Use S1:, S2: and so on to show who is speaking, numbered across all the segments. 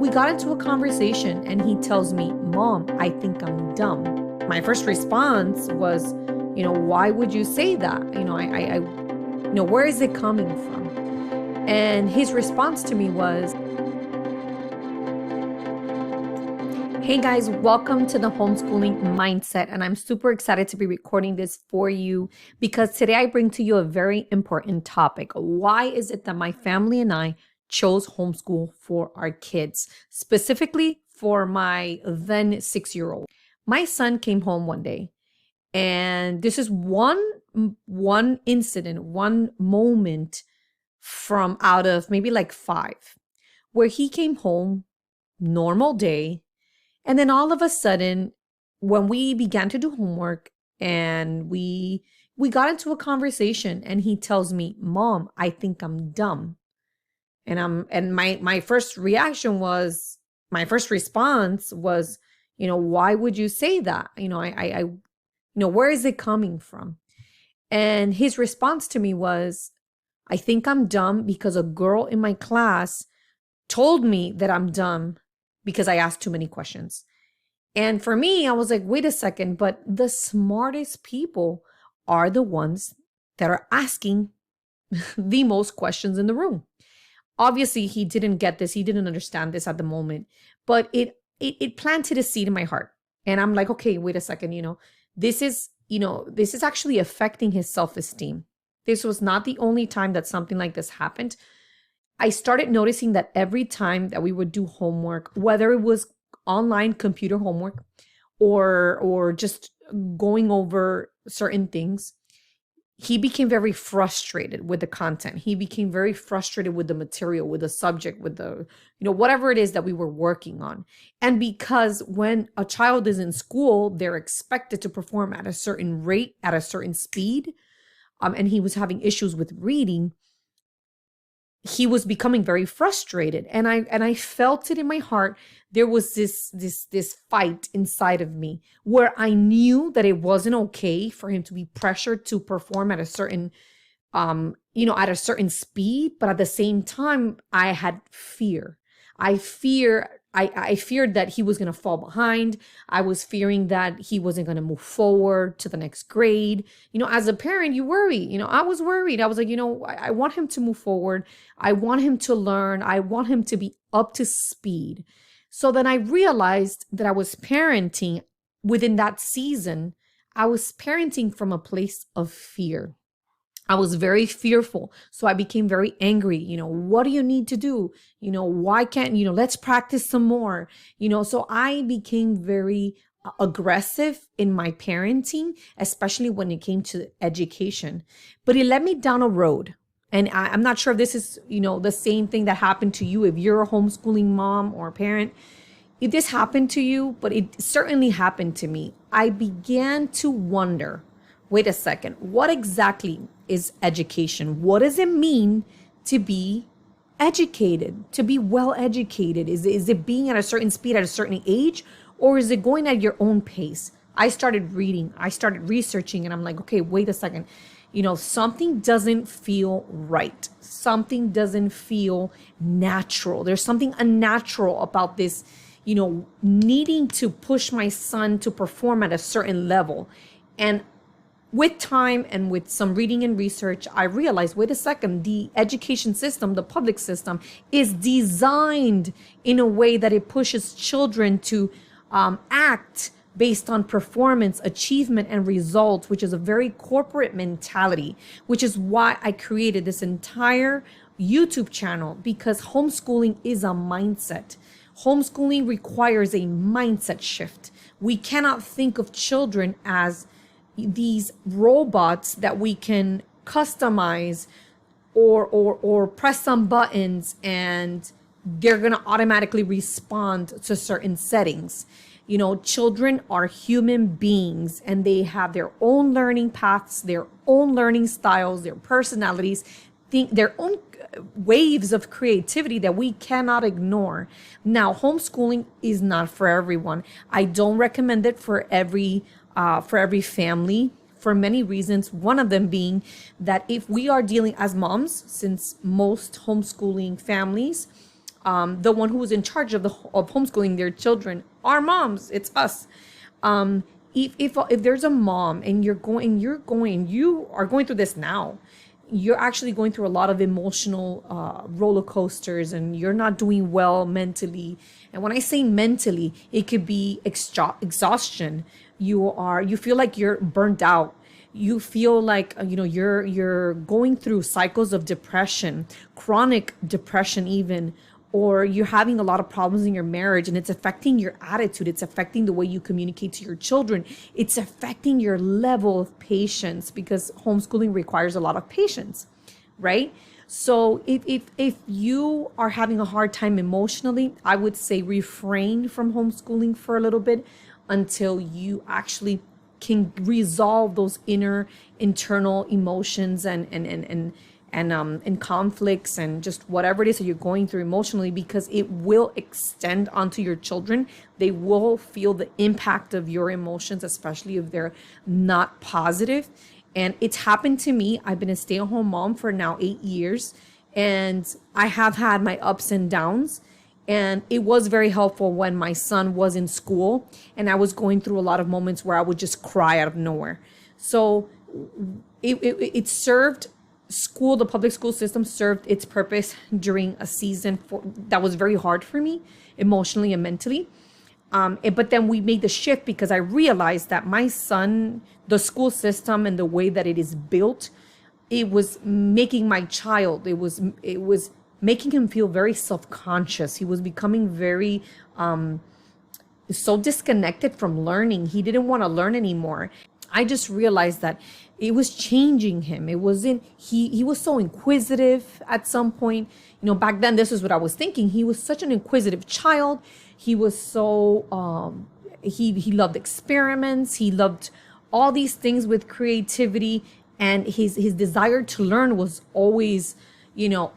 S1: we got into a conversation and he tells me, "Mom, I think I'm dumb." My first response was, why would you say that? Where is it coming from? And his response to me was, "Hey guys, welcome to the homeschooling mindset." And I'm super excited to be recording this for you because today I bring to you a very important topic. Why is it that my family and I chose homeschool for our kids, specifically for my then 6-year-old? My son came home one day, and this is one incident, one moment from out of maybe like 5, where he came home, normal day. And then all of a sudden, when we began to do homework and we got into a conversation and he tells me, "Mom, I think I'm dumb." And my first response was, why would you say that? Where is it coming from? And his response to me was, "I think I'm dumb because a girl in my class told me that I'm dumb because I asked too many questions." And for me, I was like, wait a second, but the smartest people are the ones that are asking the most questions in the room. Obviously, he didn't get this. He didn't understand this at the moment, but it planted a seed in my heart. And I'm like, okay, wait a second, this is actually affecting his self-esteem. This was not the only time that something like this happened. I started noticing that every time that we would do homework, whether it was online computer homework or just going over certain things, he became very frustrated with the content. He became very frustrated with the material, with the subject, with the, whatever it is that we were working on. And because when a child is in school, they're expected to perform at a certain rate, at a certain speed. And he was having issues with reading. He was becoming very frustrated. And I felt it in my heart. There was this fight inside of me where I knew that it wasn't okay for him to be pressured to perform at a certain, at a certain speed. But at the same time, I had fear. I feared that he was going to fall behind. I was fearing that he wasn't going to move forward to the next grade. As a parent, you worry. I was worried. I was like, I want him to move forward. I want him to learn. I want him to be up to speed. So then I realized that I was parenting within that season. I was parenting from a place of fear. I was very fearful. So I became very angry. What do you need to do? Why can't, let's practice some more. So I became very aggressive in my parenting, especially when it came to education. But it led me down a road. And I'm not sure if this is, the same thing that happened to you if you're a homeschooling mom or parent. If this happened to you, but it certainly happened to me, I began to wonder, wait a second, what exactly is education? What does it mean to be educated, to be well educated? Is it being at a certain speed at a certain age, or is it going at your own pace? I started reading, I started researching, and I'm like, okay, wait a second. Something doesn't feel right. Something doesn't feel natural. There's something unnatural about this, needing to push my son to perform at a certain level. And with time and with some reading and research, I realized, wait a second, the education system, the public system, is designed in a way that it pushes children to act based on performance, achievement, and results, which is a very corporate mentality, which is why I created this entire YouTube channel, because homeschooling is a mindset. Homeschooling requires a mindset shift. We cannot think of children as these robots that we can customize or press some buttons and they're going to automatically respond to certain settings. Children are human beings and they have their own learning paths, their own learning styles, their personalities, their own waves of creativity that we cannot ignore. Now, homeschooling is not for everyone. I don't recommend it for every family, for many reasons. One of them being that if we are dealing as moms, since most homeschooling families the one who was in charge of homeschooling their children. Our moms, it's us. If there's a mom and you are going through this now, you're actually going through a lot of emotional roller coasters, and you're not doing well mentally. And when I say mentally, it could be exhaustion. You feel like you're burnt out. You feel like you're going through cycles of depression, chronic depression even, or you're having a lot of problems in your marriage, and it's affecting your attitude. It's affecting the way you communicate to your children. It's affecting your level of patience, because homeschooling requires a lot of patience, right? So if you are having a hard time emotionally, I would say refrain from homeschooling for a little bit until you actually can resolve those internal emotions and conflicts and just whatever it is that you're going through emotionally, because it will extend onto your children. They will feel the impact of your emotions, especially if they're not positive. And it's happened to me. I've been a stay-at-home mom for now 8 years, and I have had my ups and downs. And it was very helpful when my son was in school and I was going through a lot of moments where I would just cry out of nowhere. So it served school, the public school system served its purpose during a season that was very hard for me emotionally and mentally. But then we made the shift because I realized that my son, the school system and the way that it is built, it was making my child, it was making him feel very self-conscious. He was becoming very so disconnected from learning. He didn't want to learn anymore. I just realized that it was changing him. He was so inquisitive at some point. Back then, this is what I was thinking. He was such an inquisitive child. He was so, he loved experiments. He loved all these things with creativity, and his desire to learn was always,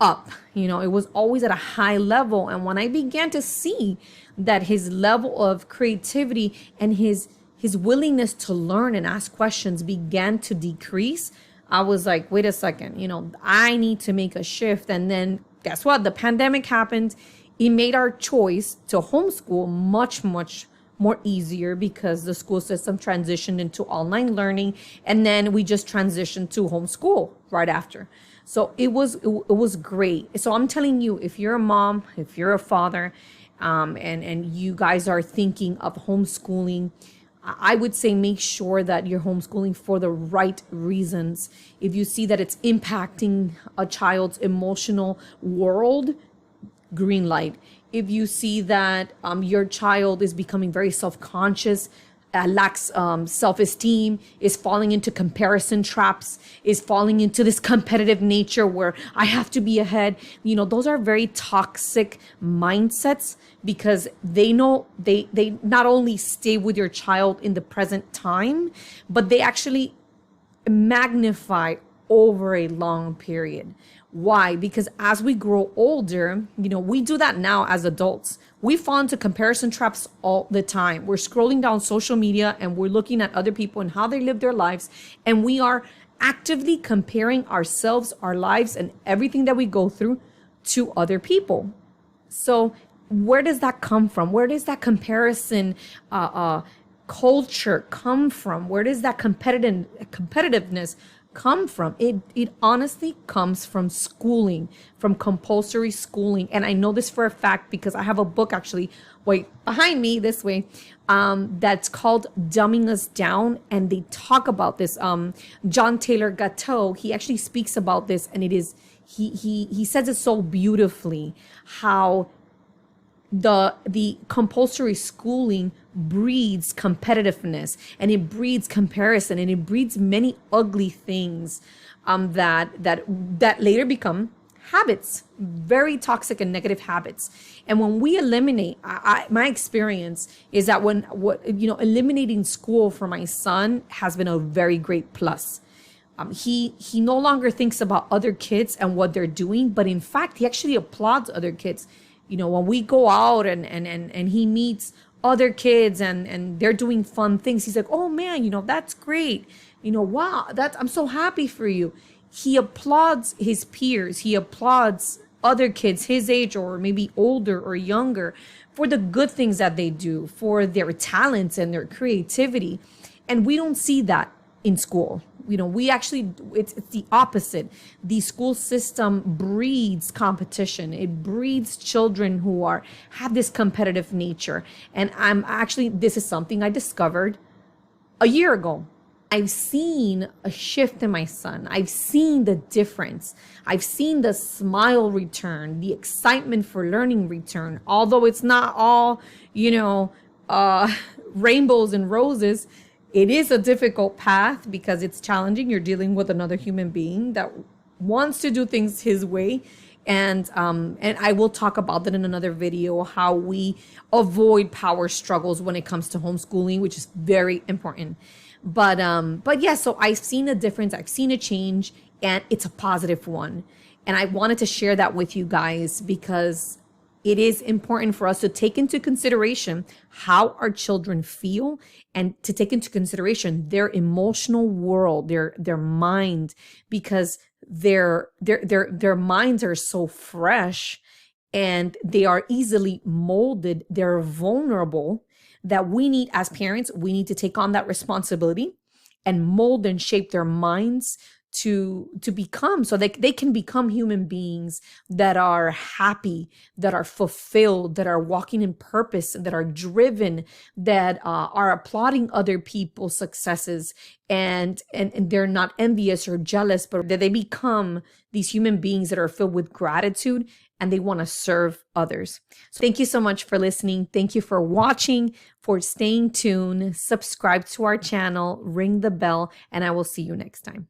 S1: up, it was always at a high level. And when I began to see that his level of creativity and his willingness to learn and ask questions began to decrease, I was like, wait a second, I need to make a shift. And then guess what? The pandemic happened. It made our choice to homeschool much, much more easier because the school system transitioned into online learning. And then we just transitioned to homeschool right after. So it was great. So I'm telling you, if you're a mom, if you're a father, and you guys are thinking of homeschooling, I would say make sure that you're homeschooling for the right reasons. If you see that it's impacting a child's emotional world, green light. If you see that your child is becoming very self-conscious, lacks self-esteem, is falling into comparison traps, is falling into this competitive nature where I have to be ahead. Those are very toxic mindsets, because they know they not only stay with your child in the present time, but they actually magnify over a long period. Why? Because as we grow older, we do that now as adults. We fall into comparison traps all the time. We're scrolling down social media and we're looking at other people and how they live their lives. And we are actively comparing ourselves, our lives, and everything that we go through to other people. So where does that come from? Where does that comparison culture come from? Where does that competitiveness come from? It honestly comes from schooling, from compulsory schooling. And I know this for a fact because I have a book actually behind me this way that's called Dumbing Us Down, and they talk about this. John Taylor Gatto, he actually speaks about this, and it is he says it so beautifully how the compulsory schooling breeds competitiveness, and it breeds comparison, and it breeds many ugly things that later become habits, very toxic and negative habits. And when we eliminate, my experience is that eliminating school for my son has been a very great plus. He no longer thinks about other kids and what they're doing, but in fact, he actually applauds other kids. When we go out and he meets other kids and they're doing fun things, he's like, oh man, that's great. Wow, I'm so happy for you. He applauds his peers. He applauds other kids his age or maybe older or younger for the good things that they do, for their talents and their creativity. And we don't see that in school. We actually, it's the opposite. The school system breeds competition. It breeds children who have this competitive nature. And this is something I discovered a year ago. I've seen a shift in my son. I've seen the difference. I've seen the smile return, the excitement for learning return. Although it's not all, rainbows and roses, it is a difficult path because it's challenging. You're dealing with another human being that wants to do things his way. And I will talk about that in another video, how we avoid power struggles when it comes to homeschooling, which is very important. But yeah, so I've seen a difference. I've seen a change, and it's a positive one. And I wanted to share that with you guys because it is important for us to take into consideration how our children feel and to take into consideration their emotional world, their mind, because their minds are so fresh and they are easily molded. They're vulnerable, that we need, as parents, we need to take on that responsibility and mold and shape their minds to become, so they can become human beings that are happy, that are fulfilled, that are walking in purpose, that are driven, that are applauding other people's successes, and they're not envious or jealous, but that they become these human beings that are filled with gratitude and they want to serve others. So thank you so much for listening. Thank you for watching, for staying tuned. Subscribe to our channel, ring the bell, and I will see you next time.